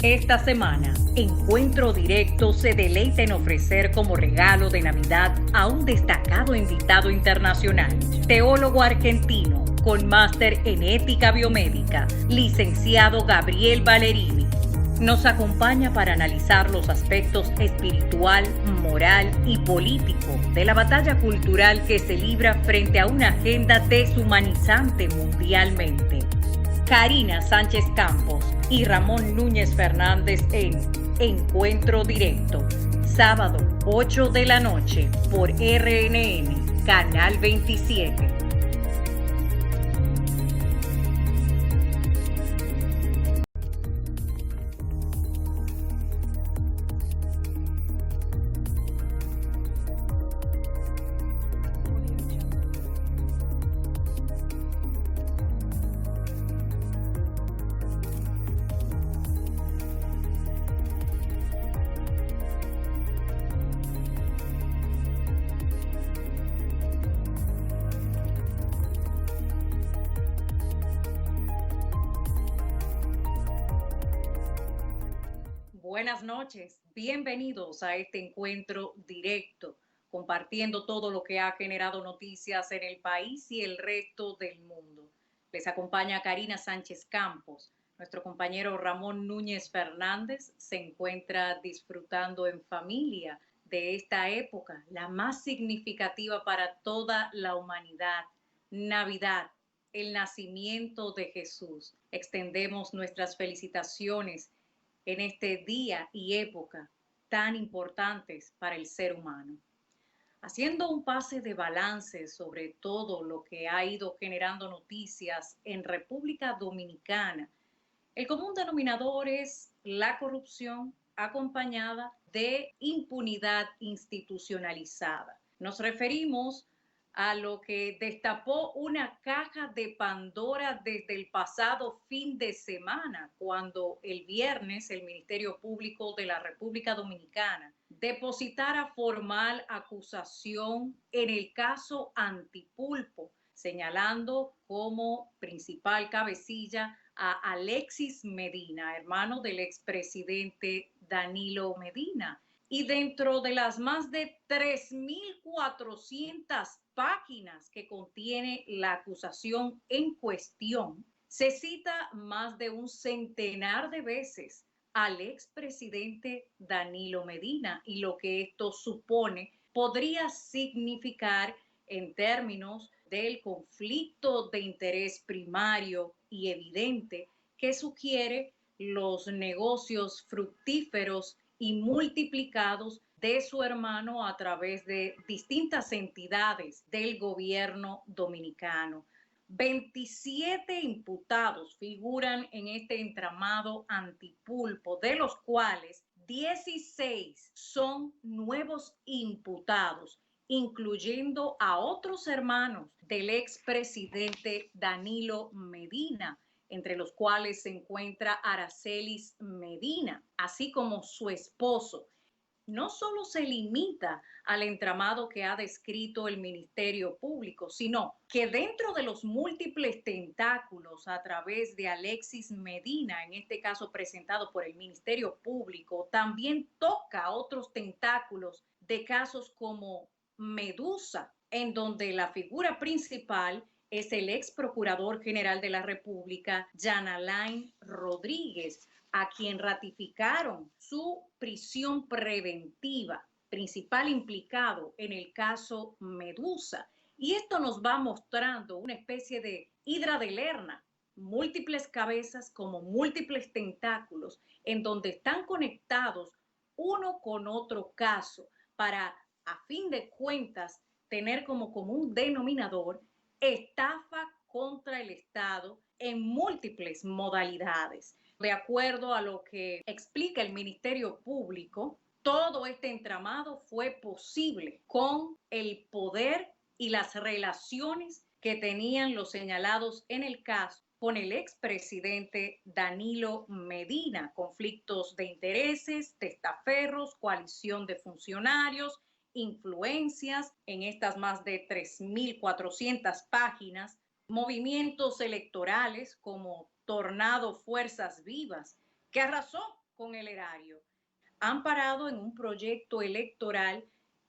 Esta semana, Encuentro Directo se deleita en ofrecer como regalo de Navidad a un destacado invitado internacional, teólogo argentino con máster en ética biomédica, licenciado Gabriel Ballerini. Nos acompaña para analizar los aspectos espiritual, moral y político de la batalla cultural que se libra frente a una agenda deshumanizante mundialmente. Karina Sánchez Campos y Ramón Núñez Fernández en Encuentro Directo, sábado 8 de la noche por RNN, Canal 27. Buenas noches, bienvenidos a este encuentro directo, compartiendo todo lo que ha generado noticias en el país y el resto del mundo. Les acompaña Karina Sánchez Campos. Nuestro compañero Ramón Núñez Fernández se encuentra disfrutando en familia de esta época, la más significativa para toda la humanidad, Navidad, el nacimiento de Jesús. Extendemos nuestras felicitaciones en este día y época tan importantes para el ser humano. Haciendo un pase de balance sobre todo lo que ha ido generando noticias en República Dominicana, el común denominador es la corrupción acompañada de impunidad institucionalizada. Nos referimos a lo que destapó una caja de Pandora desde el pasado fin de semana, cuando el viernes el Ministerio Público de la República Dominicana depositara formal acusación en el caso Antipulpo, señalando como principal cabecilla a Alexis Medina, hermano del expresidente Danilo Medina. Y dentro de las más de 3.400 páginas que contiene la acusación en cuestión, se cita más de un centenar de veces al expresidente Danilo Medina y lo que esto supone podría significar en términos del conflicto de interés primario y evidente que sugiere los negocios fructíferos y multiplicados de su hermano a través de distintas entidades del gobierno dominicano. 27 imputados figuran en este entramado Antipulpo, de los cuales 16 son nuevos imputados, incluyendo a otros hermanos del expresidente Danilo Medina, entre los cuales se encuentra Aracelis Medina, así como su esposo. No solo se limita al entramado que ha descrito el Ministerio Público, sino que dentro de los múltiples tentáculos a través de Alexis Medina, en este caso presentado por el Ministerio Público, también toca otros tentáculos de casos como Medusa, en donde la figura principal es el ex procurador general de la República, Jan Alain Rodríguez, a quien ratificaron su prisión preventiva, principal implicado en el caso Medusa. Y esto nos va mostrando una especie de hidra de Lerna, múltiples cabezas como múltiples tentáculos, en donde están conectados uno con otro caso para, a fin de cuentas, tener como común denominador estafa contra el Estado en múltiples modalidades. De acuerdo a lo que explica el Ministerio Público, todo este entramado fue posible con el poder y las relaciones que tenían los señalados en el caso con el expresidente Danilo Medina, conflictos de intereses, testaferros, coalición de funcionarios, influencias en estas más de 3.400 páginas, movimientos electorales como Tornado Fuerzas Vivas, que arrasó con el erario, amparado en un proyecto electoral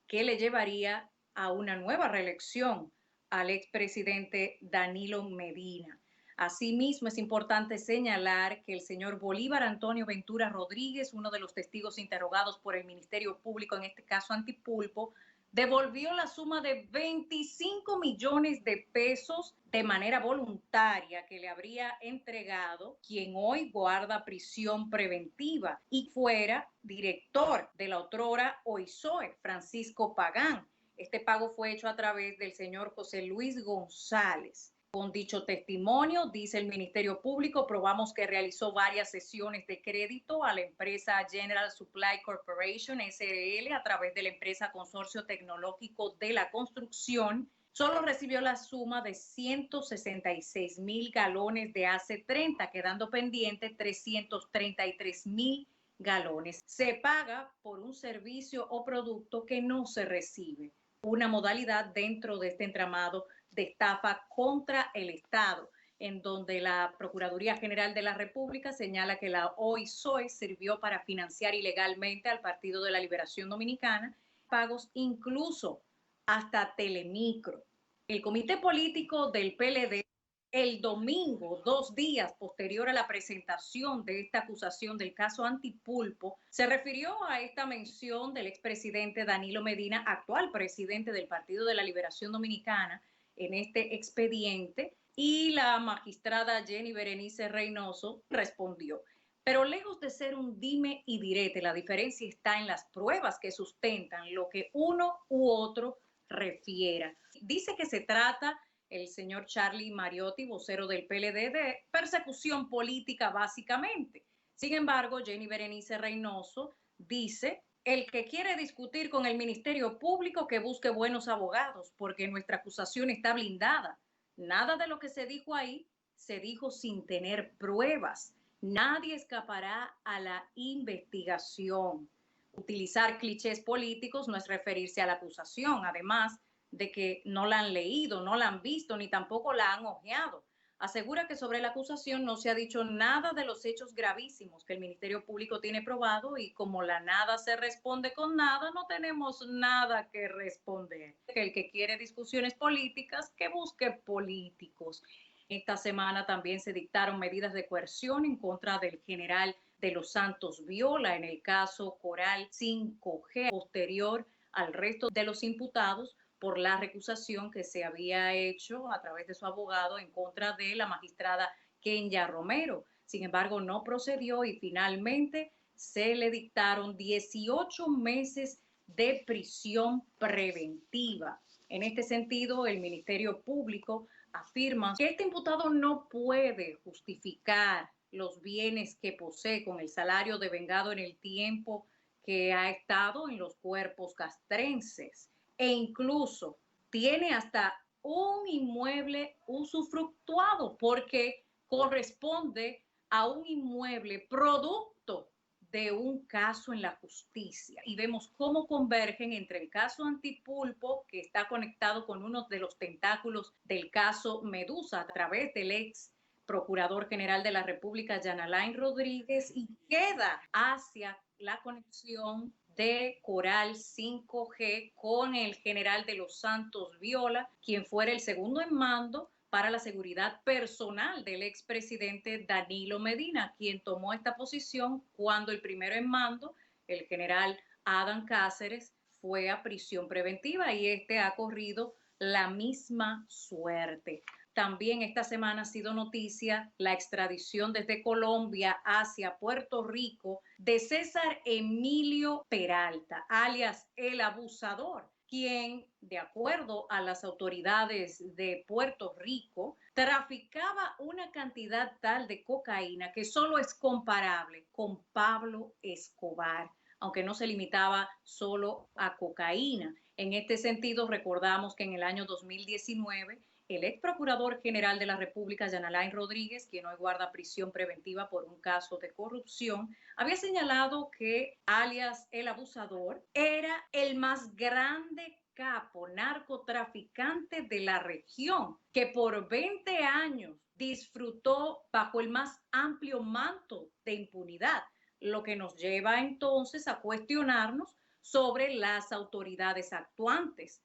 que le llevaría a una nueva reelección al expresidente Danilo Medina. Asimismo, es importante señalar que el señor Bolívar Antonio Ventura Rodríguez, uno de los testigos interrogados por el Ministerio Público, en este caso Antipulpo, devolvió la suma de 25 millones de pesos de manera voluntaria que le habría entregado quien hoy guarda prisión preventiva y fuera director de la otrora OISOE, Francisco Pagán. Este pago fue hecho a través del señor José Luis González. Con dicho testimonio, dice el Ministerio Público, probamos que realizó varias sesiones de crédito a la empresa General Supply Corporation, SRL, a través de la empresa Consorcio Tecnológico de la Construcción. Solo recibió la suma de 166,000 galones de AC30, quedando pendiente 333,000 galones. Se paga por un servicio o producto que no se recibe, una modalidad dentro de este entramado de estafa contra el Estado, en donde la Procuraduría General de la República señala que la OISOE sirvió para financiar ilegalmente al Partido de la Liberación Dominicana, pagos incluso hasta Telemicro. El comité político del PLD, el domingo, 2 días posterior a la presentación de esta acusación del caso Antipulpo, se refirió a esta mención del expresidente Danilo Medina, actual presidente del Partido de la Liberación Dominicana, en este expediente, y la magistrada Jenny Berenice Reynoso respondió. Pero lejos de ser un dime y direte, la diferencia está en las pruebas que sustentan lo que uno u otro refiera. Dice que se trata el señor Charlie Mariotti, vocero del PLD, de persecución política básicamente. Sin embargo, Jenny Berenice Reynoso dice: el que quiere discutir con el Ministerio Público que busque buenos abogados, porque nuestra acusación está blindada. Nada de lo que se dijo ahí se dijo sin tener pruebas. Nadie escapará a la investigación. Utilizar clichés políticos no es referirse a la acusación, además de que no la han leído, no la han visto, ni tampoco la han hojeado. Asegura que sobre la acusación no se ha dicho nada de los hechos gravísimos que el Ministerio Público tiene probado, y como la nada se responde con nada, no tenemos nada que responder. El que quiere discusiones políticas, que busque políticos. Esta semana también se dictaron medidas de coerción en contra del general de los Santos Viola en el caso Coral 5G, posterior al resto de los imputados por la recusación que se había hecho a través de su abogado en contra de la magistrada Kenya Romero. Sin embargo, no procedió y finalmente se le dictaron 18 meses de prisión preventiva. En este sentido, el Ministerio Público afirma que este imputado no puede justificar los bienes que posee con el salario devengado en el tiempo que ha estado en los cuerpos castrenses, e incluso tiene hasta un inmueble usufructuado porque corresponde a un inmueble producto de un caso en la justicia. Y vemos cómo convergen entre el caso Antipulpo, que está conectado con uno de los tentáculos del caso Medusa a través del ex Procurador General de la República, Jan Alain Rodríguez, y queda hacia la conexión de Coral 5G con el general de los Santos Viola, quien fuera el segundo en mando para la seguridad personal del expresidente Danilo Medina, quien tomó esta posición cuando el primero en mando, el general Adán Cáceres, fue a prisión preventiva, y este ha corrido la misma suerte. También esta semana ha sido noticia la extradición desde Colombia hacia Puerto Rico de César Emilio Peralta, alias El Abusador, quien, de acuerdo a las autoridades de Puerto Rico, traficaba una cantidad tal de cocaína que solo es comparable con Pablo Escobar, aunque no se limitaba solo a cocaína. En este sentido, recordamos que en el año 2019, el ex procurador general de la República, Jan Alain Rodríguez, quien hoy guarda prisión preventiva por un caso de corrupción, había señalado que alias El Abusador era el más grande capo narcotraficante de la región, que por 20 años disfrutó bajo el más amplio manto de impunidad. lo que nos lleva entonces a cuestionarnos sobre las autoridades actuantes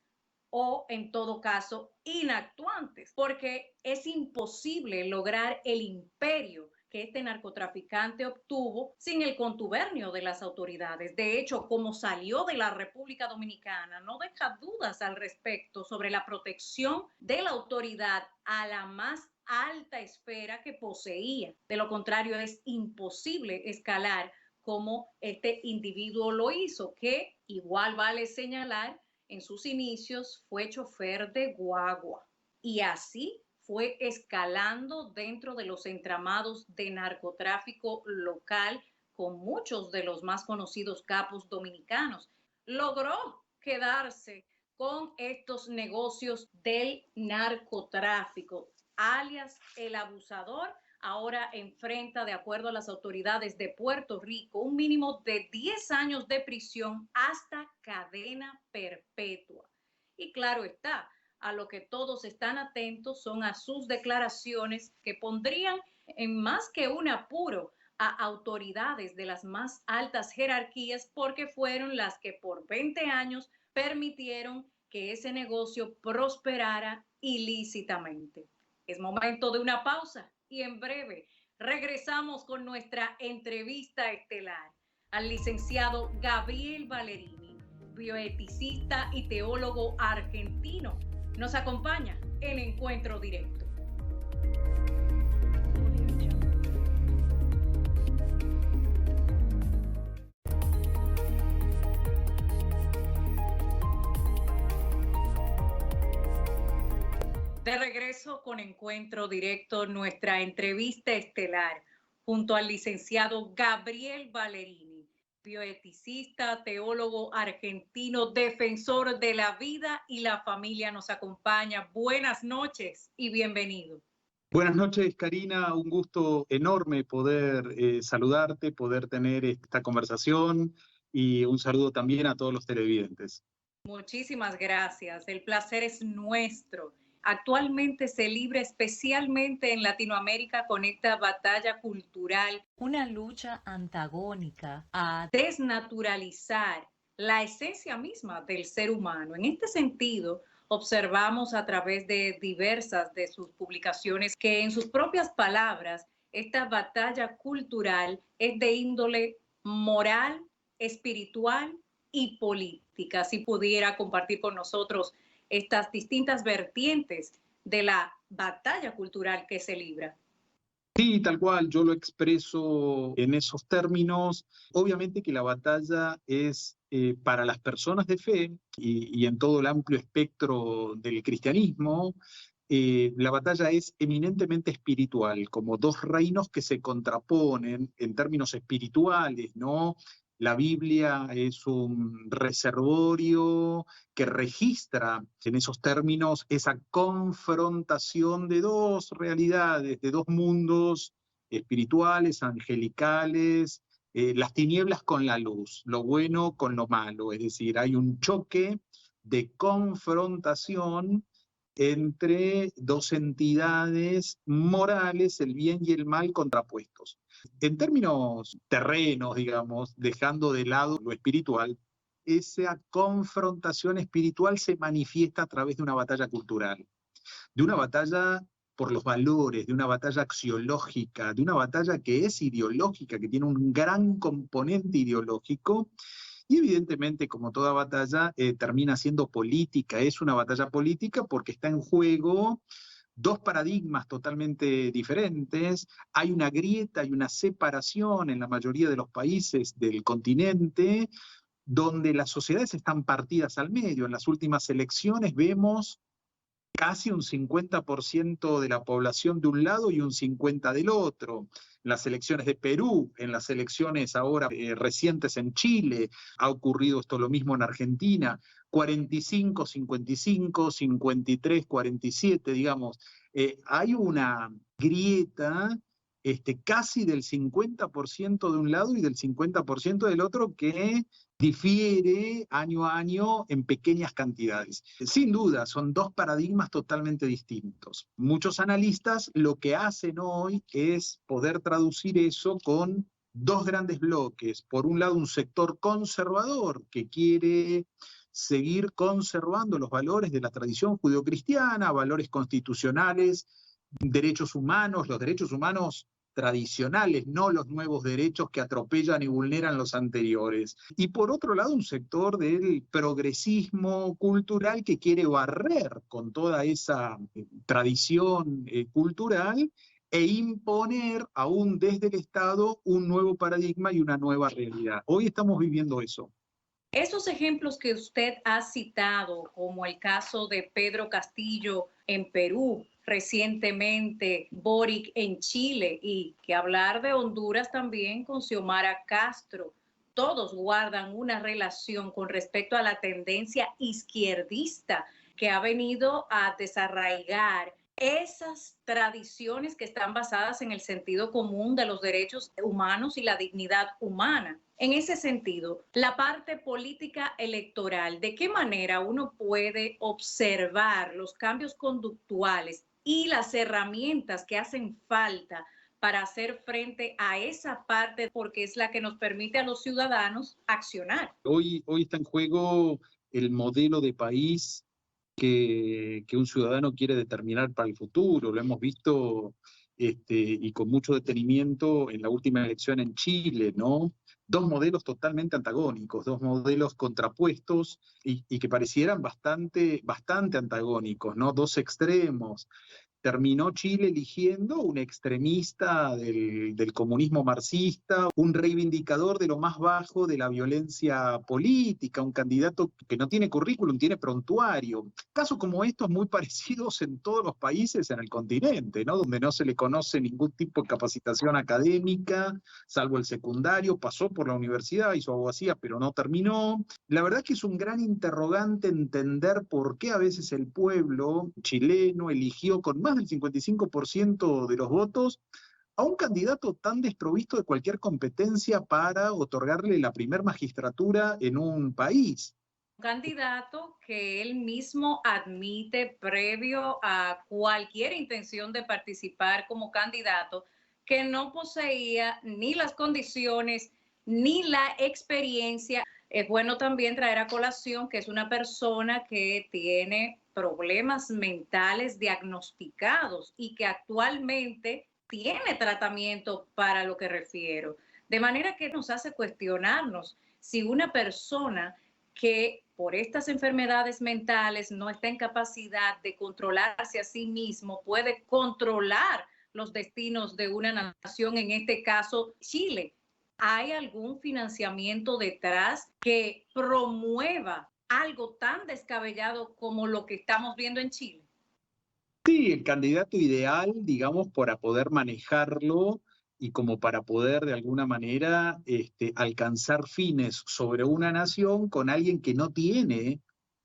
o, en todo caso, inactuantes, porque es imposible lograr el imperio que este narcotraficante obtuvo sin el contubernio de las autoridades. De hecho, como salió de la República Dominicana, no deja dudas al respecto sobre la protección de la autoridad a la más alta esfera que poseía. De lo contrario, es imposible escalar como este individuo lo hizo, que igual vale señalar, en sus inicios fue chofer de guagua y así fue escalando dentro de los entramados de narcotráfico local con muchos de los más conocidos capos dominicanos. Logró quedarse con estos negocios del narcotráfico, alias el abusador. Ahora enfrenta, de acuerdo a las autoridades de Puerto Rico, un mínimo de 10 años de prisión hasta cadena perpetua. Y claro está, a lo que todos están atentos son a sus declaraciones que pondrían en más que un apuro a autoridades de las más altas jerarquías, porque fueron las que por 20 años permitieron que ese negocio prosperara ilícitamente. Es momento de una pausa y en breve regresamos con nuestra entrevista estelar al licenciado Gabriel Ballerini, bioeticista y teólogo argentino. Nos acompaña en Encuentro Directo. De regreso con Encuentro Directo, nuestra entrevista estelar junto al licenciado Gabriel Ballerini, bioeticista, teólogo argentino, defensor de la vida y la familia. Nos acompaña. Buenas noches y bienvenido. Buenas noches, Karina. Un gusto enorme poder saludarte, poder tener esta conversación y un saludo también a todos los televidentes. Muchísimas gracias. El placer es nuestro. Actualmente se libra especialmente en Latinoamérica con esta batalla cultural, una lucha antagónica a desnaturalizar la esencia misma del ser humano. En este sentido, observamos a través de diversas de sus publicaciones que en sus propias palabras, esta batalla cultural es de índole moral, espiritual y política. Si pudiera compartir con nosotros estas distintas vertientes de la batalla cultural que se libra. Sí, tal cual, yo lo expreso en esos términos. Obviamente que la batalla es para las personas de fe y en todo el amplio espectro del cristianismo, la batalla es eminentemente espiritual, como dos reinos que se contraponen en términos espirituales, ¿no? La Biblia es un reservorio que registra en esos términos esa confrontación de dos realidades, de dos mundos espirituales, angelicales, las tinieblas con la luz, lo bueno con lo malo, es decir, hay un choque de confrontación entre dos entidades morales, el bien y el mal, contrapuestos. En términos terrenos, digamos, dejando de lado lo espiritual, esa confrontación espiritual se manifiesta a través de una batalla cultural, de una batalla por los valores, de una batalla axiológica, de una batalla que es ideológica, que tiene un gran componente ideológico. Y evidentemente, como toda batalla, termina siendo política. Es una batalla política porque está en juego dos paradigmas totalmente diferentes. Hay una grieta, hay una separación en la mayoría de los países del continente, donde las sociedades están partidas al medio. En las últimas elecciones vemos casi un 50% de la población de un lado y un 50% del otro. En las elecciones de Perú, en las elecciones ahora recientes en Chile, ha ocurrido esto lo mismo en Argentina, 45, 55, 53, 47, digamos. Hay una grieta casi del 50% de un lado y del 50% del otro que difiere año a año en pequeñas cantidades. Sin duda, son dos paradigmas totalmente distintos. Muchos analistas lo que hacen hoy es poder traducir eso con dos grandes bloques. Por un lado, un sector conservador que quiere seguir conservando los valores de la tradición judeocristiana, valores constitucionales, derechos humanos, los derechos humanos tradicionales, no los nuevos derechos que atropellan y vulneran los anteriores. Y por otro lado, un sector del progresismo cultural que quiere barrer con toda esa tradición cultural e imponer aún desde el Estado un nuevo paradigma y una nueva realidad. Hoy estamos viviendo eso. Esos ejemplos que usted ha citado, como el caso de Pedro Castillo en Perú, recientemente Boric en Chile, y que hablar de Honduras también con Xiomara Castro, todos guardan una relación con respecto a la tendencia izquierdista que ha venido a desarraigar esas tradiciones que están basadas en el sentido común de los derechos humanos y la dignidad humana. En ese sentido, la parte política electoral, ¿de qué manera uno puede observar los cambios conductuales y las herramientas que hacen falta para hacer frente a esa parte, porque es la que nos permite a los ciudadanos accionar? Hoy está en juego el modelo de país que un ciudadano quiere determinar para el futuro. Lo hemos visto y con mucho detenimiento en la última elección en Chile, ¿no? Dos modelos totalmente antagónicos, dos modelos contrapuestos y que parecieran bastante antagónicos, ¿no? Dos extremos. Terminó Chile eligiendo un extremista del comunismo marxista, un reivindicador de lo más bajo de la violencia política, un candidato que no tiene currículum, tiene prontuario. Casos como estos muy parecidos en todos los países en el continente, ¿no? Donde no se le conoce ningún tipo de capacitación académica, salvo el secundario, pasó por la universidad, hizo abogacía, pero no terminó. La verdad que es un gran interrogante entender por qué a veces el pueblo chileno eligió con más del 55% de los votos a un candidato tan desprovisto de cualquier competencia para otorgarle la primer magistratura en un país. Un candidato que él mismo admite previo a cualquier intención de participar como candidato, que no poseía ni las condiciones ni la experiencia. Es bueno también traer a colación que es una persona que tiene problemas mentales diagnosticados y que actualmente tiene tratamiento para lo que refiero. De manera que nos hace cuestionarnos si una persona que por estas enfermedades mentales no está en capacidad de controlarse a sí mismo, puede controlar los destinos de una nación, en este caso Chile. ¿Hay algún financiamiento detrás que promueva algo tan descabellado como lo que estamos viendo en Chile? Sí, el candidato ideal, digamos, para poder manejarlo y como para poder de alguna manera alcanzar fines sobre una nación con alguien que no tiene,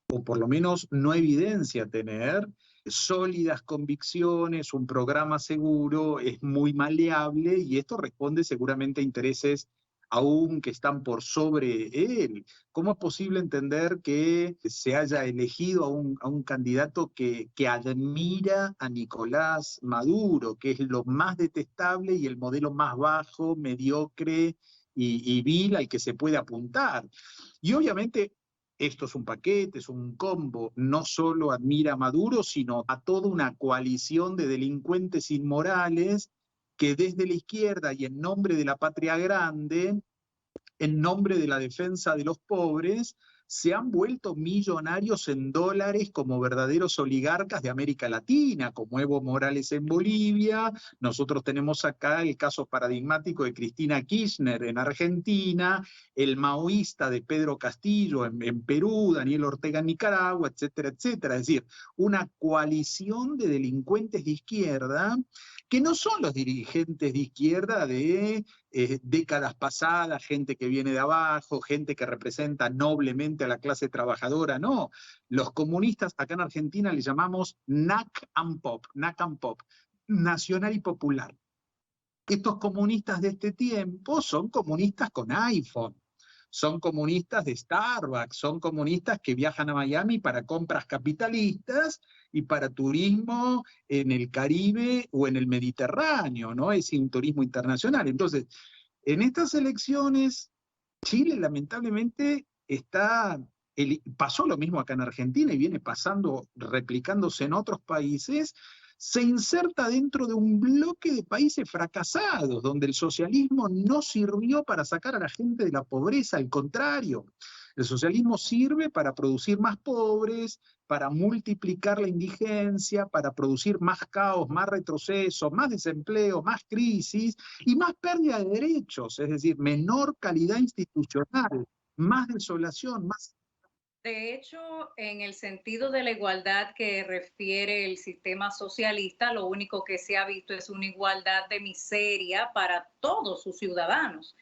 o por lo menos no evidencia tener, sólidas convicciones, un programa seguro, es muy maleable y esto responde seguramente a intereses aún que están por sobre él. ¿Cómo es posible entender que se haya elegido a un candidato que admira a Nicolás Maduro, que es lo más detestable y el modelo más bajo, mediocre y vil al que se puede apuntar? Y obviamente esto es un paquete, es un combo, no solo admira a Maduro, sino a toda una coalición de delincuentes inmorales que desde la izquierda y en nombre de la patria grande, en nombre de la defensa de los pobres, se han vuelto millonarios en dólares como verdaderos oligarcas de América Latina, como Evo Morales en Bolivia. Nosotros tenemos acá el caso paradigmático de Cristina Kirchner en Argentina, el maoísta de Pedro Castillo en Perú, Daniel Ortega en Nicaragua, etcétera, etcétera. Es decir, una coalición de delincuentes de izquierda que no son los dirigentes de izquierda de décadas pasadas, gente que viene de abajo, gente que representa noblemente a la clase trabajadora, no. Los comunistas acá en Argentina le llamamos NAC and POP, nacional y popular. Estos comunistas de este tiempo son comunistas con iPhone, son comunistas de Starbucks, son comunistas que viajan a Miami para compras capitalistas y para turismo en el Caribe o en el Mediterráneo, ¿no? Es un turismo internacional. Entonces, En estas elecciones, Chile lamentablemente pasó lo mismo acá en Argentina y viene pasando, replicándose en otros países, se inserta dentro de un bloque de países fracasados, donde el socialismo no sirvió para sacar a la gente de la pobreza, al contrario, el socialismo sirve para producir más pobres, para multiplicar la indigencia, para producir más caos, más retroceso, más desempleo, más crisis y más pérdida de derechos, es decir, menor calidad institucional, más desolación, más... De hecho, en el sentido de la igualdad que refiere el sistema socialista, lo único que se ha visto es una igualdad de miseria para todos sus ciudadanos.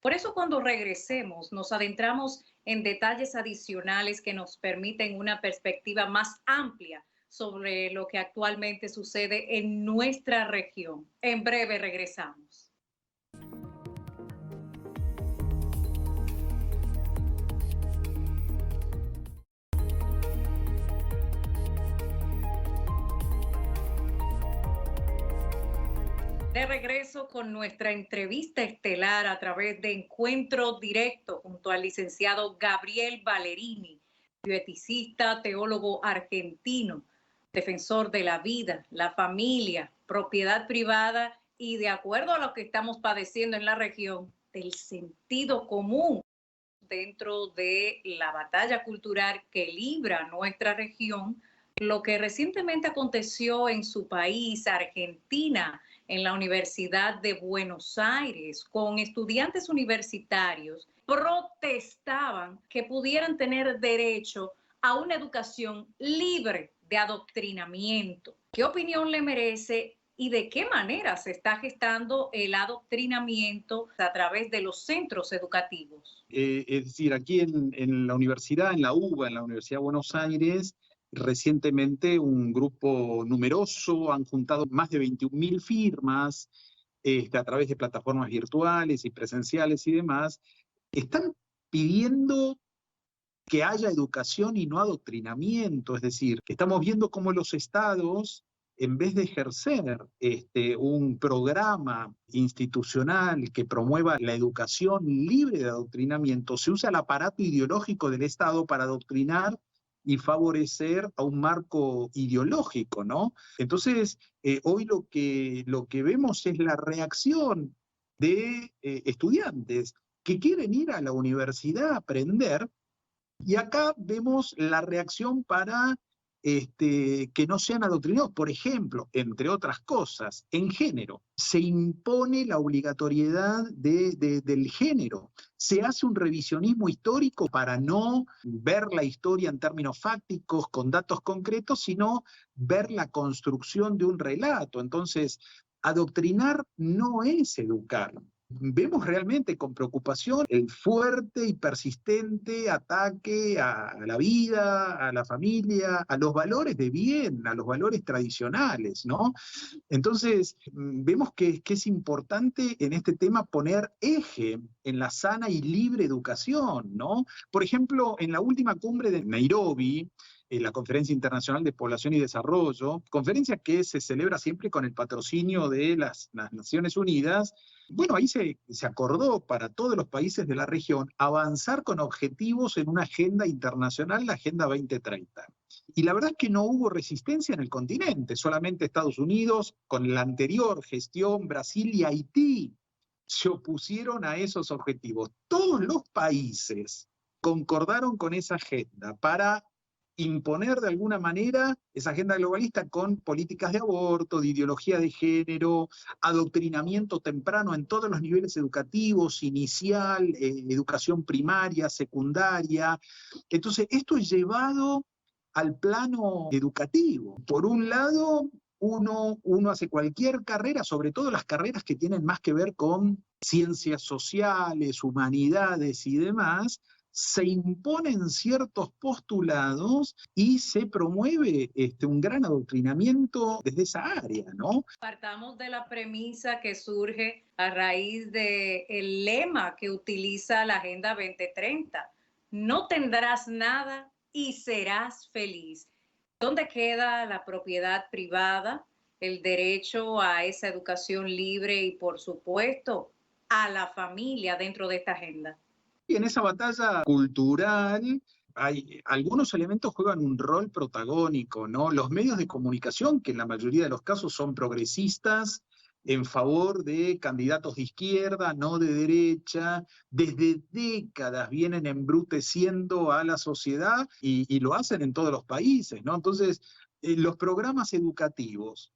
Por eso cuando regresemos nos adentramos en detalles adicionales que nos permiten una perspectiva más amplia sobre lo que actualmente sucede en nuestra región. En breve regresamos. De regreso con nuestra entrevista estelar a través de Encuentro Directo junto al licenciado Gabriel Ballerini, bioeticista, teólogo argentino, defensor de la vida, la familia, propiedad privada y, de acuerdo a lo que estamos padeciendo en la región, del sentido común dentro de la batalla cultural que libra nuestra región, lo que recientemente aconteció en su país, Argentina, en la Universidad de Buenos Aires, con estudiantes universitarios, protestaban que pudieran tener derecho a una educación libre de adoctrinamiento. ¿Qué opinión le merece y de qué manera se está gestando el adoctrinamiento a través de los centros educativos? Es decir, aquí en la universidad, en la UBA, en la Universidad de Buenos Aires, recientemente un grupo numeroso han juntado más de 21.000 firmas a través de plataformas virtuales y presenciales y demás. Están pidiendo que haya educación y no adoctrinamiento, es decir, que estamos viendo cómo los estados, en vez de ejercer un programa institucional que promueva la educación libre de adoctrinamiento, se usa el aparato ideológico del Estado para adoctrinar y favorecer a un marco ideológico, ¿no? Entonces, hoy lo que vemos es la reacción de estudiantes que quieren ir a la universidad a aprender, y acá vemos la reacción para que no sean adoctrinados. Por ejemplo, entre otras cosas, en género, se impone la obligatoriedad del género. Se hace un revisionismo histórico para no ver la historia en términos fácticos, con datos concretos, sino ver la construcción de un relato. Entonces, adoctrinar no es educar. Vemos realmente con preocupación el fuerte y persistente ataque a la vida, a la familia, a los valores de bien, a los valores tradicionales, ¿no? Entonces, vemos que es importante en este tema poner eje en la sana y libre educación, ¿no? Por ejemplo, en la última cumbre de Nairobi, la Conferencia Internacional de Población y Desarrollo, conferencia que se celebra siempre con el patrocinio de las Naciones Unidas. Bueno, ahí se acordó para todos los países de la región avanzar con objetivos en una agenda internacional, la Agenda 2030. Y la verdad es que no hubo resistencia en el continente, solamente Estados Unidos, con la anterior gestión, Brasil y Haití se opusieron a esos objetivos. Todos los países concordaron con esa agenda para imponer de alguna manera esa agenda globalista con políticas de aborto, de ideología de género, adoctrinamiento temprano en todos los niveles educativos, inicial, educación primaria, secundaria. Entonces, esto es llevado al plano educativo. Por un lado, uno hace cualquier carrera, sobre todo las carreras que tienen más que ver con ciencias sociales, humanidades y demás, se imponen ciertos postulados y se promueve un gran adoctrinamiento desde esa área, ¿no? Partamos de la premisa que surge a raíz del lema que utiliza la Agenda 2030. No tendrás nada y serás feliz. ¿Dónde queda la propiedad privada, el derecho a esa educación libre y, por supuesto, a la familia dentro de esta agenda? Y en esa batalla cultural algunos elementos juegan un rol protagónico, ¿no? Los medios de comunicación, que en la mayoría de los casos son progresistas, en favor de candidatos de izquierda, no de derecha, desde décadas vienen embruteciendo a la sociedad y lo hacen en todos los países, ¿no? Entonces, los programas educativos,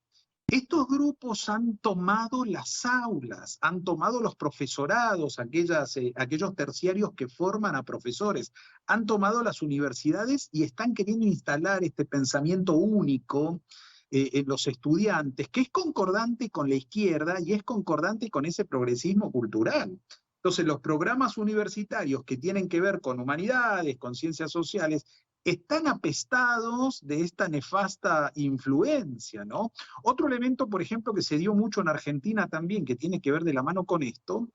estos grupos han tomado las aulas, han tomado los profesorados, aquellos terciarios que forman a profesores, han tomado las universidades y están queriendo instalar este pensamiento único en los estudiantes, que es concordante con la izquierda y es concordante con ese progresismo cultural. Entonces, los programas universitarios que tienen que ver con humanidades, con ciencias sociales, están apestados de esta nefasta influencia, ¿no? Otro elemento, por ejemplo, que se dio mucho en Argentina también, que tiene que ver de la mano con esto,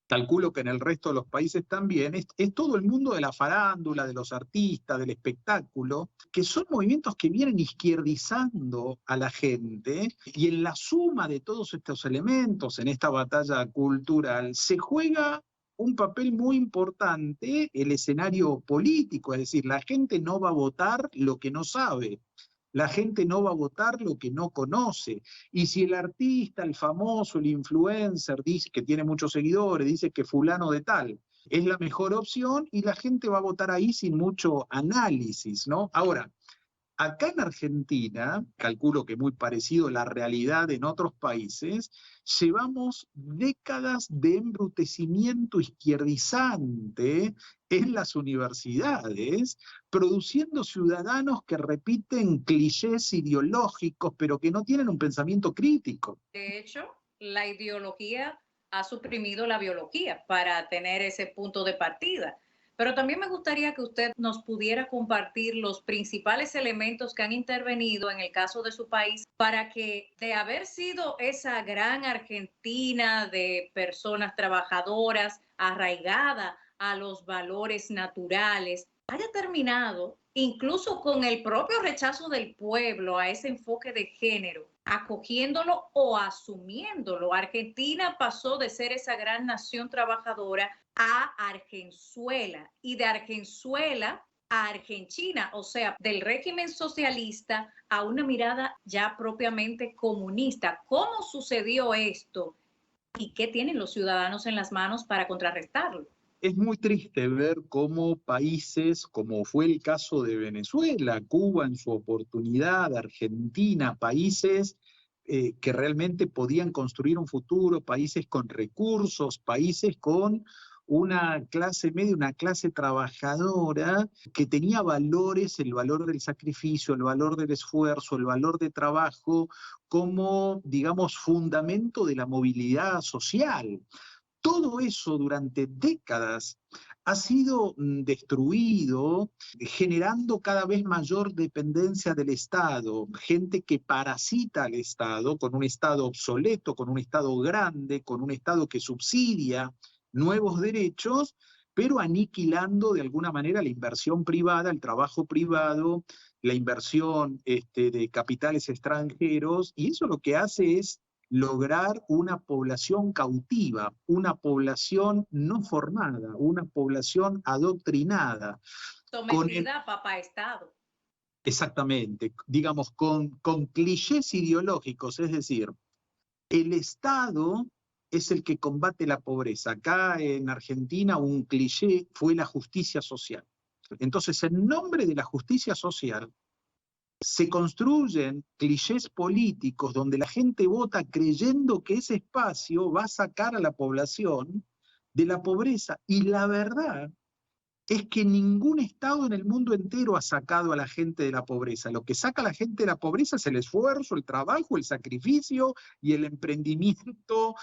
calculo que en el resto de los países también, es todo el mundo de la farándula, de los artistas, del espectáculo, que son movimientos que vienen izquierdizando a la gente, y en la suma de todos estos elementos, en esta batalla cultural, se juega un papel muy importante el escenario político, es decir, la gente no va a votar lo que no sabe. La gente no va a votar lo que no conoce. Y si el artista, el famoso, el influencer, dice que tiene muchos seguidores, dice que fulano de tal es la mejor opción, y la gente va a votar ahí sin mucho análisis, ¿no? Ahora, acá en Argentina, calculo que muy parecido a la realidad en otros países, llevamos décadas de embrutecimiento izquierdizante en las universidades, produciendo ciudadanos que repiten clichés ideológicos, pero que no tienen un pensamiento crítico. De hecho, la ideología ha suprimido la biología para tener ese punto de partida. Pero también me gustaría que usted nos pudiera compartir los principales elementos que han intervenido en el caso de su país para que, de haber sido esa gran Argentina de personas trabajadoras, arraigada a los valores naturales, haya terminado incluso con el propio rechazo del pueblo a ese enfoque de género, acogiéndolo o asumiéndolo. Argentina pasó de ser esa gran nación trabajadora a Argenzuela, y de Argenzuela a Argentina, o sea, del régimen socialista a una mirada ya propiamente comunista. ¿Cómo sucedió esto y qué tienen los ciudadanos en las manos para contrarrestarlo? Es muy triste ver cómo países, como fue el caso de Venezuela, Cuba en su oportunidad, Argentina, países que realmente podían construir un futuro, países con recursos, países con una clase media, una clase trabajadora que tenía valores, el valor del sacrificio, el valor del esfuerzo, el valor de trabajo, como, digamos, fundamento de la movilidad social. Todo eso durante décadas ha sido destruido, generando cada vez mayor dependencia del Estado, gente que parasita al Estado, con un Estado obsoleto, con un Estado grande, con un Estado que subsidia nuevos derechos, pero aniquilando de alguna manera la inversión privada, el trabajo privado, la inversión de capitales extranjeros, y eso lo que hace es lograr una población cautiva, una población no formada, una población adoctrinada. Sometida a papá Estado. Exactamente, digamos, con clichés ideológicos, es decir, el Estado es el que combate la pobreza. Acá en Argentina un cliché fue la justicia social. Entonces, en nombre de la justicia social, se construyen clichés políticos donde la gente vota creyendo que ese espacio va a sacar a la población de la pobreza. Y la verdad es que ningún Estado en el mundo entero ha sacado a la gente de la pobreza. Lo que saca a la gente de la pobreza es el esfuerzo, el trabajo, el sacrificio y el emprendimiento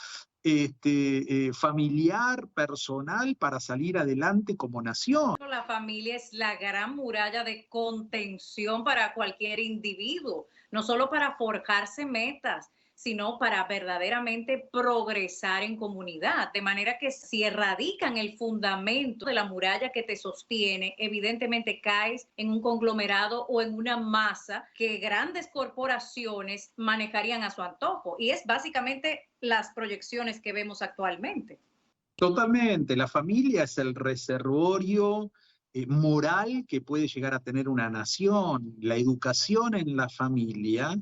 familiar, personal, para salir adelante como nación. La familia es la gran muralla de contención para cualquier individuo, no solo para forjarse metas, sino para verdaderamente progresar en comunidad. De manera que si erradican el fundamento de la muralla que te sostiene, evidentemente caes en un conglomerado o en una masa que grandes corporaciones manejarían a su antojo. Y es básicamente las proyecciones que vemos actualmente. Totalmente, la familia es el reservorio moral que puede llegar a tener una nación. La educación en la familia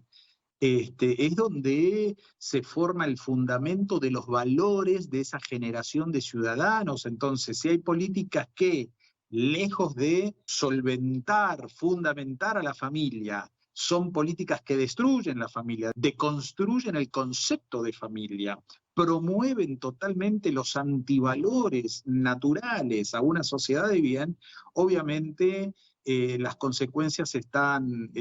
es donde se forma el fundamento de los valores de esa generación de ciudadanos. Entonces, si hay políticas que, lejos de solventar, fundamentar a la familia, son políticas que destruyen la familia, deconstruyen el concepto de familia, promueven totalmente los antivalores naturales a una sociedad de bien, obviamente las consecuencias están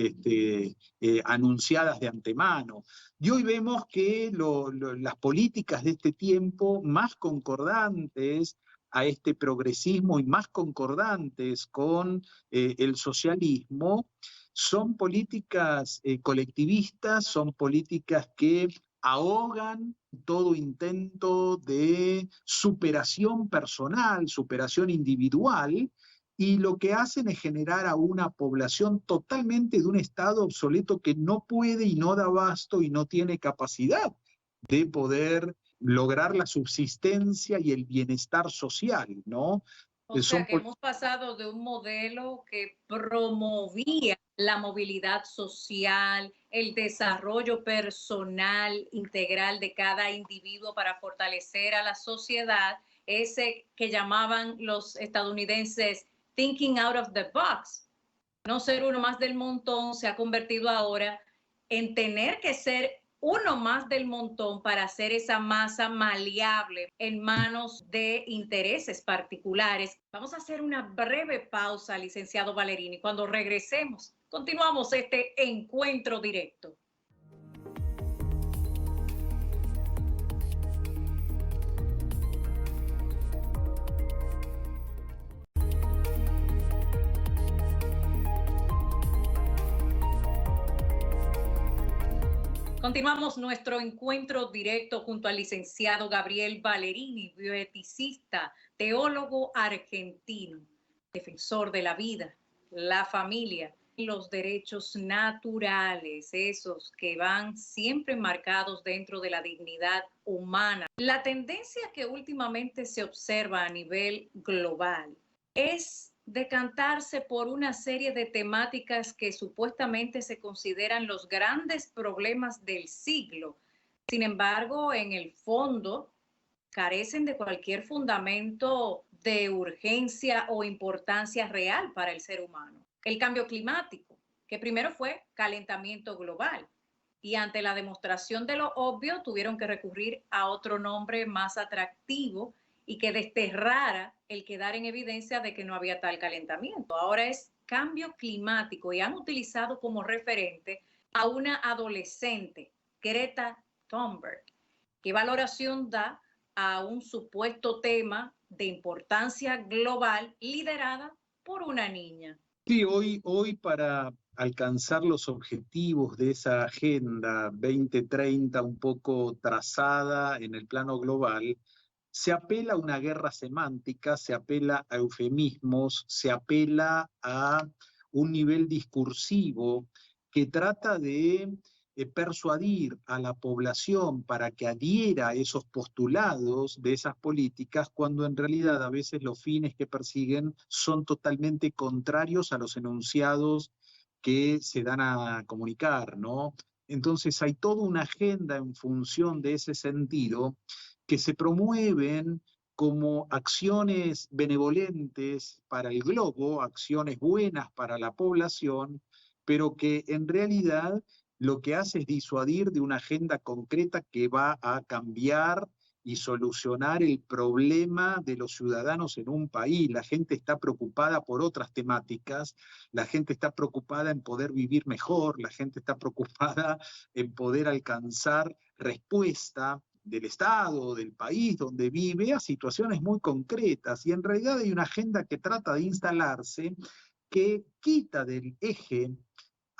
anunciadas de antemano. Y hoy vemos que las políticas de este tiempo, más concordantes a este progresismo y más concordantes con el socialismo, son políticas colectivistas, son políticas que ahogan todo intento de superación personal, superación individual, y lo que hacen es generar a una población totalmente de un estado obsoleto que no puede y no da abasto y no tiene capacidad de poder lograr la subsistencia y el bienestar social, ¿no? O sea Son que hemos pasado de un modelo que promovía la movilidad social, el desarrollo personal integral de cada individuo para fortalecer a la sociedad, ese que llamaban los estadounidenses thinking out of the box, no ser uno más del montón, se ha convertido ahora en tener que ser uno más del montón para hacer esa masa maleable en manos de intereses particulares. Vamos a hacer una breve pausa, licenciado Valerini. Cuando regresemos, continuamos este encuentro directo. Continuamos nuestro encuentro directo junto al licenciado Gabriel Valerini, bioeticista, teólogo argentino, defensor de la vida, la familia y los derechos naturales, esos que van siempre marcados dentro de la dignidad humana. La tendencia que últimamente se observa a nivel global es decantarse por una serie de temáticas que supuestamente se consideran los grandes problemas del siglo. Sin embargo, en el fondo, carecen de cualquier fundamento de urgencia o importancia real para el ser humano. El cambio climático, que primero fue calentamiento global, y ante la demostración de lo obvio tuvieron que recurrir a otro nombre más atractivo y que desterrara el quedar en evidencia de que no había tal calentamiento. Ahora es cambio climático y han utilizado como referente a una adolescente, Greta Thunberg. ¿Qué valoración da a un supuesto tema de importancia global liderada por una niña? Sí, hoy para alcanzar los objetivos de esa Agenda 2030 un poco trazada en el plano global, se apela a una guerra semántica, se apela a eufemismos, se apela a un nivel discursivo que trata de persuadir a la población para que adhiera a esos postulados de esas políticas, cuando en realidad a veces los fines que persiguen son totalmente contrarios a los enunciados que se dan a comunicar, ¿no? Entonces hay toda una agenda en función de ese sentido que se promueven como acciones benevolentes para el globo, acciones buenas para la población, pero que en realidad lo que hace es disuadir de una agenda concreta que va a cambiar y solucionar el problema de los ciudadanos en un país. La gente está preocupada por otras temáticas, la gente está preocupada en poder vivir mejor, la gente está preocupada en poder alcanzar respuesta del Estado, del país donde vive, a situaciones muy concretas. Y en realidad hay una agenda que trata de instalarse que quita del eje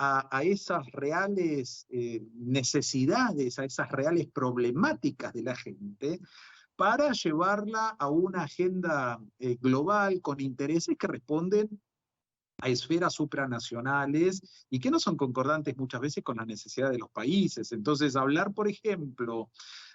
a esas reales necesidades, a esas reales problemáticas de la gente, para llevarla a una agenda global con intereses que responden a esferas supranacionales y que no son concordantes muchas veces con las necesidades de los países. Entonces, hablar, por ejemplo,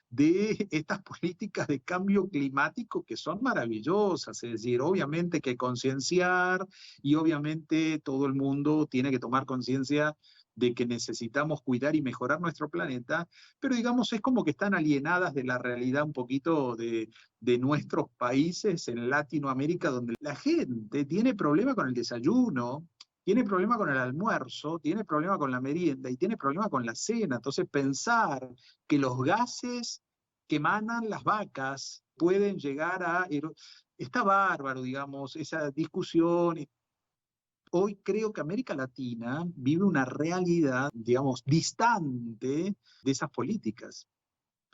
de estas políticas de cambio climático que son maravillosas. Es decir, obviamente que concienciar y obviamente todo el mundo tiene que tomar conciencia de que necesitamos cuidar y mejorar nuestro planeta, pero digamos es como que están alienadas de la realidad un poquito de nuestros países en Latinoamérica, donde la gente tiene problema con el desayuno, tiene problema con el almuerzo, tiene problema con la merienda y tiene problema con la cena. Entonces pensar que los gases que emanan las vacas pueden llegar a... Está bárbaro, digamos, esa discusión. Hoy creo que América Latina vive una realidad, digamos, distante de esas políticas.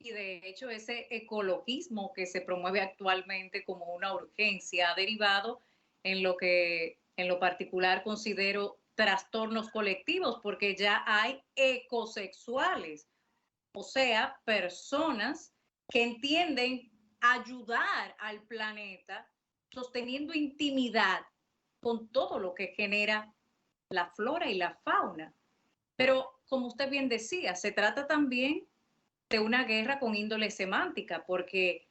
Y de hecho, ese ecologismo que se promueve actualmente como una urgencia ha derivado en lo que en lo particular considero trastornos colectivos, porque ya hay ecosexuales, o sea, personas que entienden ayudar al planeta sosteniendo intimidad con todo lo que genera la flora y la fauna. Pero como usted bien decía, se trata también de una guerra con índole semántica, porque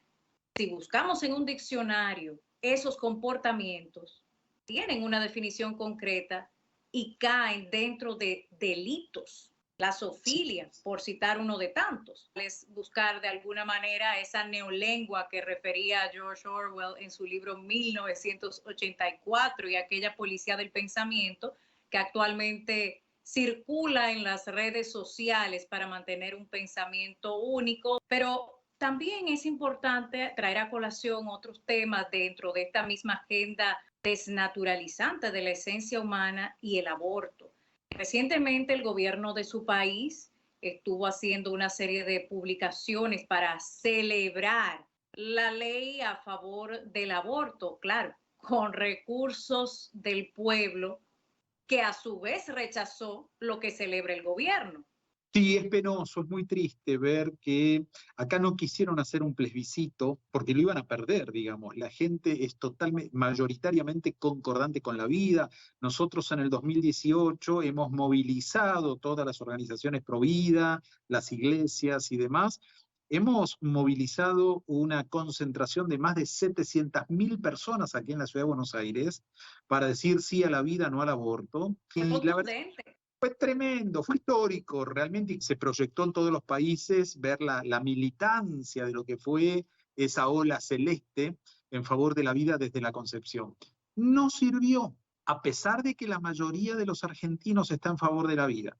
si buscamos en un diccionario esos comportamientos, tienen una definición concreta y caen dentro de delitos. La zoofilia, por citar uno de tantos, es buscar de alguna manera esa neolengua que refería a George Orwell en su libro 1984 y aquella policía del pensamiento que actualmente circula en las redes sociales para mantener un pensamiento único, pero también es importante traer a colación otros temas dentro de esta misma agenda desnaturalizante de la esencia humana y el aborto. Recientemente el gobierno de su país estuvo haciendo una serie de publicaciones para celebrar la ley a favor del aborto, claro, con recursos del pueblo, que a su vez rechazó lo que celebra el gobierno. Sí, es penoso, es muy triste ver que acá no quisieron hacer un plebiscito porque lo iban a perder, digamos. La gente es totalmente, mayoritariamente concordante con la vida. Nosotros en el 2018 hemos movilizado todas las organizaciones pro vida, las iglesias y demás. Hemos movilizado una concentración de más de 700.000 personas aquí en la ciudad de Buenos Aires para decir sí a la vida, no al aborto. Fue Y la verdad contundente. fue tremendo, fue histórico, realmente se proyectó en todos los países ver la militancia de lo que fue esa ola celeste en favor de la vida desde la concepción. No sirvió, a pesar de que la mayoría de los argentinos está en favor de la vida,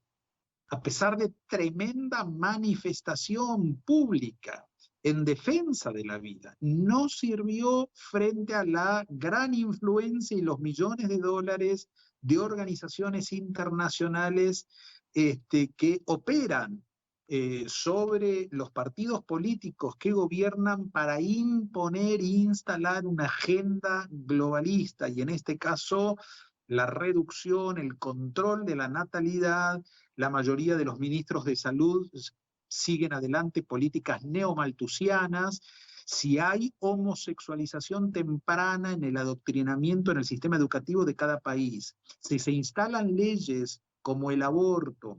a pesar de tremenda manifestación pública en defensa de la vida, no sirvió frente a la gran influencia y los millones de dólares de organizaciones internacionales que operan sobre los partidos políticos que gobiernan para imponer e instalar una agenda globalista, y en este caso la reducción, el control de la natalidad. La mayoría de los ministros de salud siguen adelante políticas neomalthusianas. Si hay homosexualización temprana en el adoctrinamiento en el sistema educativo de cada país, si se instalan leyes como el aborto,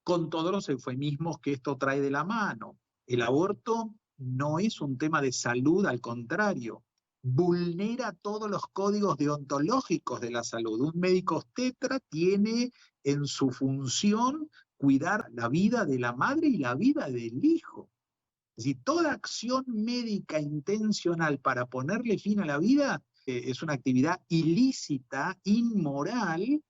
con todos los eufemismos que esto trae de la mano, el aborto no es un tema de salud, al contrario, vulnera todos los códigos deontológicos de la salud. Un médico obstetra tiene en su función cuidar la vida de la madre y la vida del hijo. Es decir, toda acción médica intencional para ponerle fin a la vida es una actividad ilícita, inmoral,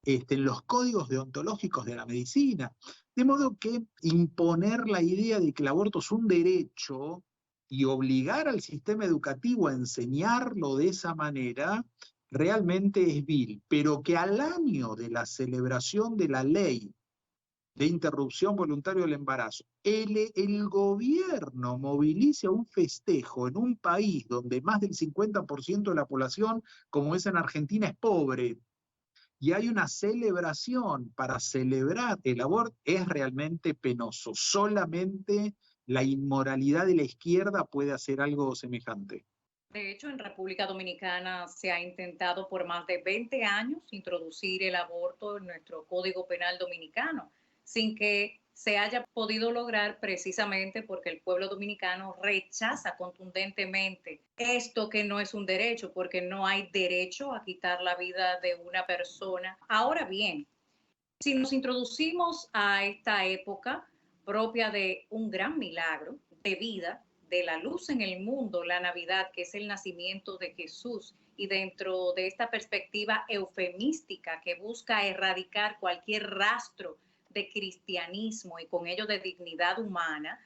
en los códigos deontológicos de la medicina. De modo que imponer la idea de que el aborto es un derecho y obligar al sistema educativo a enseñarlo de esa manera realmente es vil, pero que al año de la celebración de la ley de interrupción voluntaria del embarazo, el gobierno moviliza un festejo en un país donde más del 50% de la población, como es en Argentina, es pobre, y hay una celebración para celebrar el aborto, es realmente penoso. Solamente la inmoralidad de la izquierda puede hacer algo semejante. De hecho, en República Dominicana se ha intentado por más de 20 años introducir el aborto en nuestro Código Penal dominicano, sin que se haya podido lograr precisamente porque el pueblo dominicano rechaza contundentemente esto que no es un derecho, porque no hay derecho a quitar la vida de una persona. Ahora bien, si nos introducimos a esta época propia de un gran milagro de vida, de la luz en el mundo, la Navidad, que es el nacimiento de Jesús, y dentro de esta perspectiva eufemística que busca erradicar cualquier rastro de cristianismo y con ello de dignidad humana,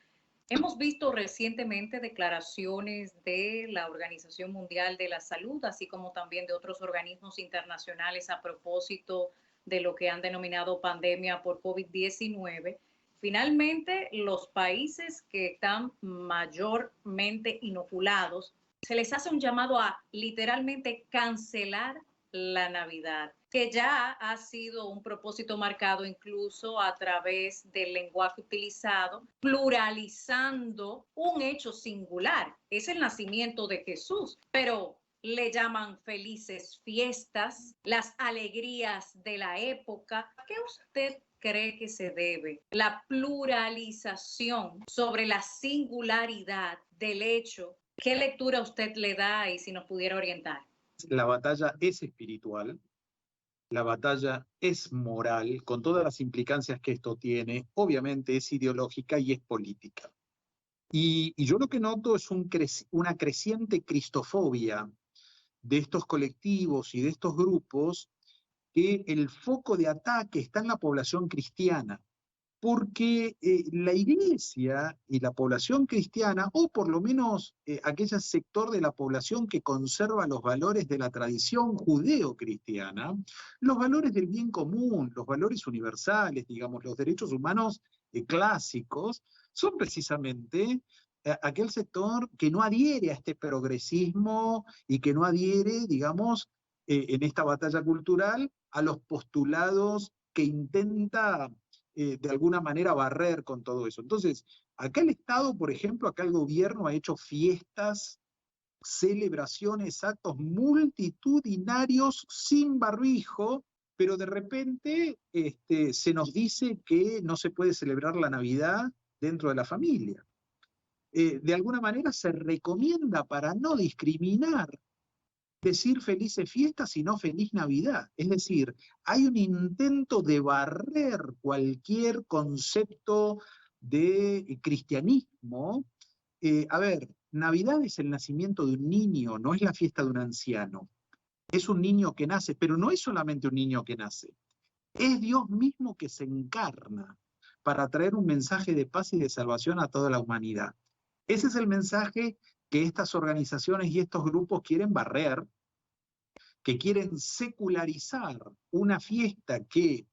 hemos visto recientemente declaraciones de la Organización Mundial de la Salud, así como también de otros organismos internacionales a propósito de lo que han denominado pandemia por COVID-19. Finalmente, los países que están mayormente inoculados, se les hace un llamado a literalmente cancelar la Navidad, que ya ha sido un propósito marcado incluso a través del lenguaje utilizado, pluralizando un hecho singular, es el nacimiento de Jesús, pero le llaman felices fiestas, las alegrías de la época. ¿A qué usted cree que se debe la pluralización sobre la singularidad del hecho? ¿Qué lectura usted le da y si nos pudiera orientar? La batalla es espiritual, la batalla es moral, con todas las implicancias que esto tiene, obviamente es ideológica y es política. Y yo lo que noto es una creciente cristofobia de estos colectivos y de estos grupos, que el foco de ataque está en la población cristiana, porque la iglesia y la población cristiana, o por lo menos aquel sector de la población que conserva los valores de la tradición judeo-cristiana, los valores del bien común, los valores universales, digamos, los derechos humanos clásicos, son precisamente aquel sector que no adhiere a este progresismo y que no adhiere, digamos, en esta batalla cultural a los postulados que intenta de alguna manera barrer con todo eso. Entonces, acá el Estado, por ejemplo, acá el gobierno ha hecho fiestas, celebraciones, actos multitudinarios sin barbijo, pero de repente se nos dice que no se puede celebrar la Navidad dentro de la familia. De alguna manera se recomienda, para no discriminar, decir felices fiestas y no feliz Navidad. Es decir, hay un intento de barrer cualquier concepto de cristianismo. A ver, Navidad es el nacimiento de un niño, no es la fiesta de un anciano. Es un niño que nace, pero no es solamente un niño que nace. Es Dios mismo que se encarna para traer un mensaje de paz y de salvación a toda la humanidad. Ese es el mensaje que estas organizaciones y estos grupos quieren barrer, que quieren secularizar una fiesta que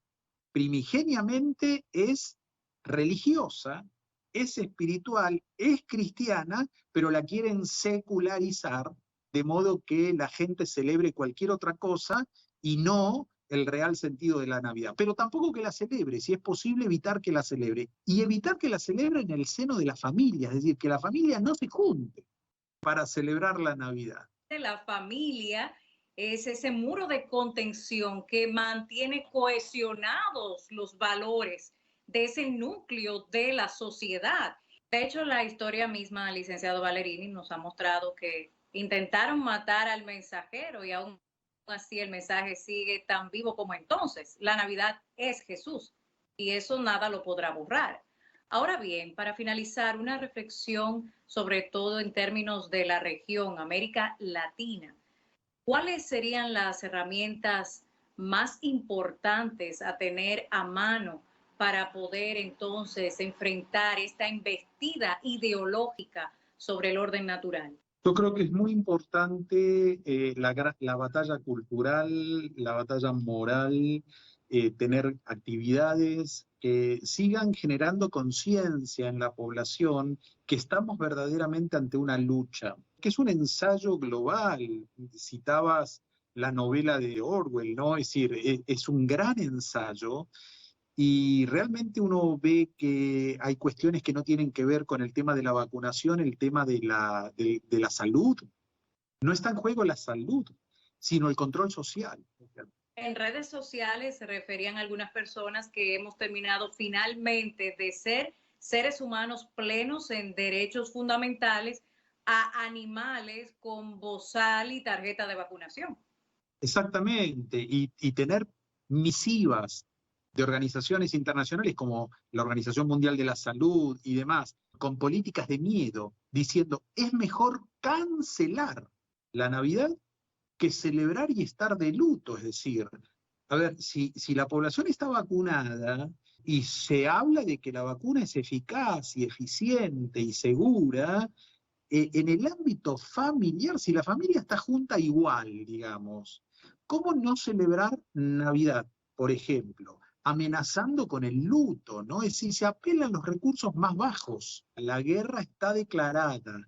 primigeniamente es religiosa, es espiritual, es cristiana, pero la quieren secularizar de modo que la gente celebre cualquier otra cosa y no el real sentido de la Navidad. Pero tampoco que la celebre, si es posible evitar que la celebre. Y evitar que la celebre en el seno de la familia, es decir, que la familia no se junte para celebrar la Navidad. La familia es ese muro de contención que mantiene cohesionados los valores de ese núcleo de la sociedad. De hecho, la historia misma del licenciado Ballerini nos ha mostrado que intentaron matar al mensajero y aún así el mensaje sigue tan vivo como entonces. La Navidad es Jesús y eso nada lo podrá borrar. Ahora bien, para finalizar, una reflexión sobre todo en términos de la región, América Latina. ¿Cuáles serían las herramientas más importantes a tener a mano para poder entonces enfrentar esta embestida ideológica sobre el orden natural? Yo creo que es muy importante la batalla cultural, la batalla moral, tener actividades que sigan generando conciencia en la población que estamos verdaderamente ante una lucha, que es un ensayo global. Citabas la novela de Orwell, ¿no? Es decir, es un gran ensayo. Y realmente uno ve que hay cuestiones que no tienen que ver con el tema de la vacunación, el tema de la salud. No está en juego la salud, sino el control social. En redes sociales se referían algunas personas que hemos terminado finalmente de ser seres humanos plenos en derechos fundamentales a animales con bozal y tarjeta de vacunación. Exactamente, y tener misivas de organizaciones internacionales como la Organización Mundial de la Salud y demás, con políticas de miedo, diciendo es mejor cancelar la Navidad que celebrar y estar de luto. Es decir, a ver, si la población está vacunada y se habla de que la vacuna es eficaz y eficiente y segura, en el ámbito familiar, si la familia está junta igual, digamos, ¿cómo no celebrar Navidad, por ejemplo? Amenazando con el luto, ¿no? Es decir, se apelan los recursos más bajos. La guerra está declarada.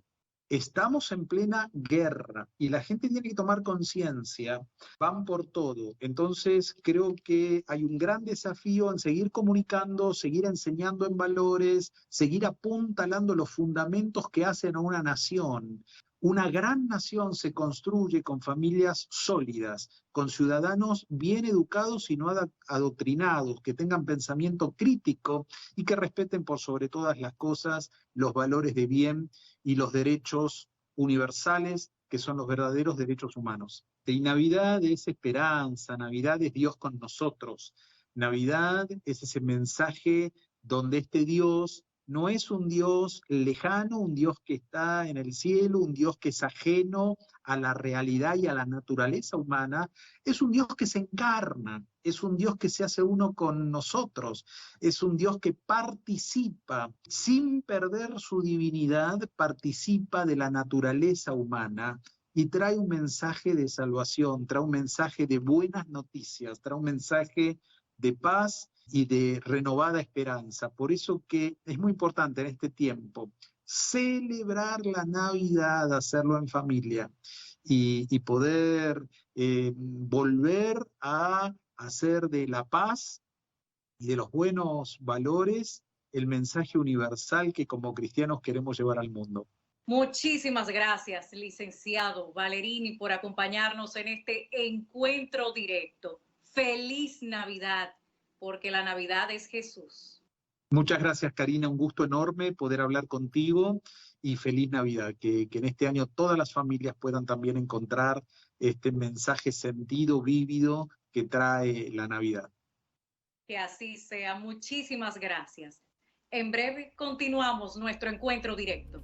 Estamos en plena guerra y la gente tiene que tomar conciencia, van por todo. Entonces creo que hay un gran desafío en seguir comunicando, seguir enseñando en valores, seguir apuntalando los fundamentos que hacen a una nación. Una gran nación se construye con familias sólidas, con ciudadanos bien educados y no adoctrinados, que tengan pensamiento crítico y que respeten por sobre todas las cosas los valores de bien y los derechos universales, que son los verdaderos derechos humanos. Y Navidad es esperanza, Navidad es Dios con nosotros, Navidad es ese mensaje donde este Dios no es un Dios lejano, un Dios que está en el cielo, un Dios que es ajeno a la realidad y a la naturaleza humana, es un Dios que se encarna, es un Dios que se hace uno con nosotros, es un Dios que participa, sin perder su divinidad, participa de la naturaleza humana y trae un mensaje de salvación, trae un mensaje de buenas noticias, trae un mensaje de paz y de renovada esperanza. Por eso que es muy importante en este tiempo celebrar la Navidad, hacerlo en familia y poder volver a hacer de la paz y de los buenos valores el mensaje universal que como cristianos queremos llevar al mundo. Muchísimas gracias, licenciado Valerini, por acompañarnos en este encuentro directo. Feliz Navidad, porque la Navidad es Jesús. Muchas gracias, Karina, un gusto enorme poder hablar contigo y feliz Navidad, que en este año todas las familias puedan también encontrar este mensaje sentido, vívido que trae la Navidad. Que así sea. Muchísimas gracias. En breve continuamos nuestro encuentro directo.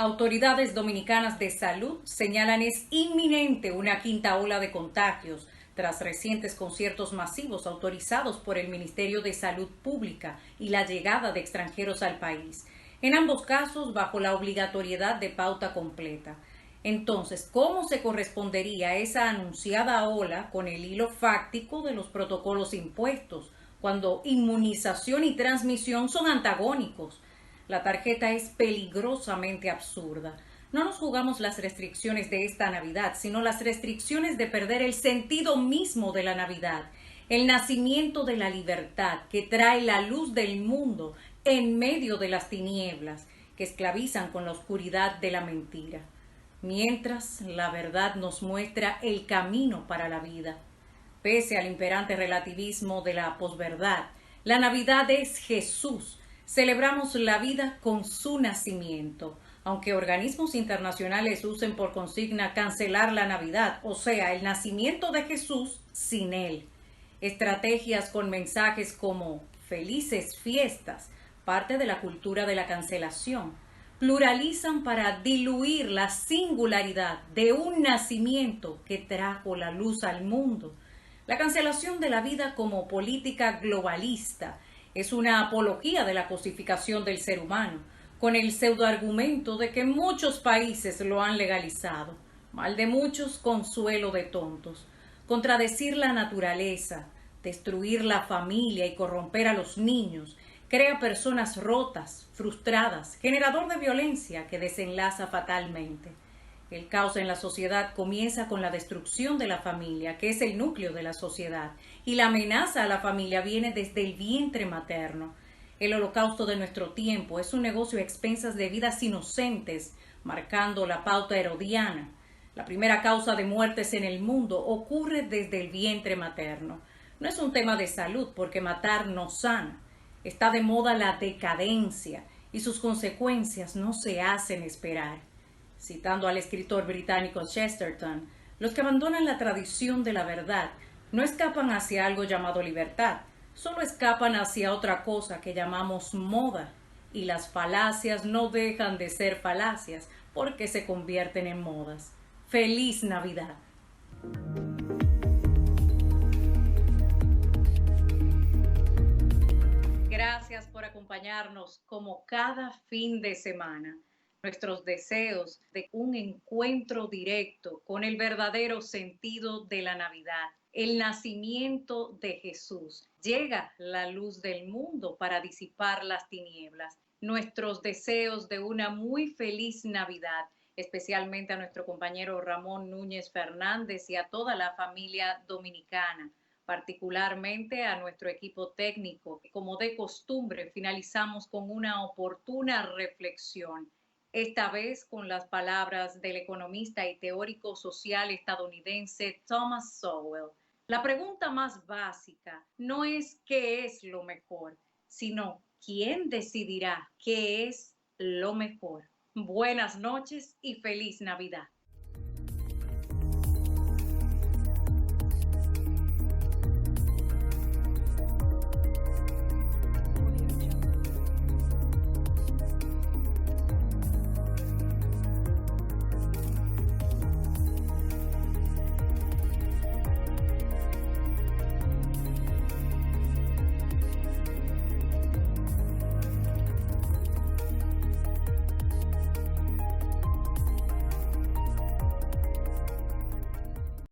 Autoridades dominicanas de salud señalan es inminente una quinta ola de contagios tras recientes conciertos masivos autorizados por el Ministerio de Salud Pública y la llegada de extranjeros al país, en ambos casos bajo la obligatoriedad de pauta completa. Entonces, ¿cómo se correspondería esa anunciada ola con el hilo fáctico de los protocolos impuestos, cuando inmunización y transmisión son antagónicos? La tarjeta es peligrosamente absurda. No nos jugamos las restricciones de esta Navidad, sino las restricciones de perder el sentido mismo de la Navidad, el nacimiento de la libertad que trae la luz del mundo en medio de las tinieblas que esclavizan con la oscuridad de la mentira, mientras la verdad nos muestra el camino para la vida. Pese al imperante relativismo de la posverdad, la Navidad es Jesús. Celebramos la vida con su nacimiento, aunque organismos internacionales usen por consigna cancelar la Navidad, o sea, el nacimiento de Jesús sin él. Estrategias con mensajes como felices fiestas, parte de la cultura de la cancelación, pluralizan para diluir la singularidad de un nacimiento que trajo la luz al mundo. La cancelación de la vida como política globalista es una apología de la cosificación del ser humano, con el pseudoargumento de que muchos países lo han legalizado. Mal de muchos, consuelo de tontos. Contradecir la naturaleza, destruir la familia y corromper a los niños, crea personas rotas, frustradas, generador de violencia que desenlaza fatalmente. El caos en la sociedad comienza con la destrucción de la familia, que es el núcleo de la sociedad, y la amenaza a la familia viene desde el vientre materno. El holocausto de nuestro tiempo es un negocio a expensas de vidas inocentes, marcando la pauta herodiana. La primera causa de muertes en el mundo ocurre desde el vientre materno. No es un tema de salud, porque matar no sana. Está de moda la decadencia y sus consecuencias no se hacen esperar. Citando al escritor británico Chesterton, los que abandonan la tradición de la verdad no escapan hacia algo llamado libertad, solo escapan hacia otra cosa que llamamos moda. Y las falacias no dejan de ser falacias porque se convierten en modas. ¡Feliz Navidad! Gracias por acompañarnos como cada fin de semana. Nuestros deseos de un encuentro directo con el verdadero sentido de la Navidad, el nacimiento de Jesús. Llega la luz del mundo para disipar las tinieblas. Nuestros deseos de una muy feliz Navidad, especialmente a nuestro compañero Ramón Núñez Fernández y a toda la familia dominicana, particularmente a nuestro equipo técnico. Como de costumbre, finalizamos con una oportuna reflexión, esta vez con las palabras del economista y teórico social estadounidense Thomas Sowell. La pregunta más básica no es qué es lo mejor, sino quién decidirá qué es lo mejor. Buenas noches y feliz Navidad.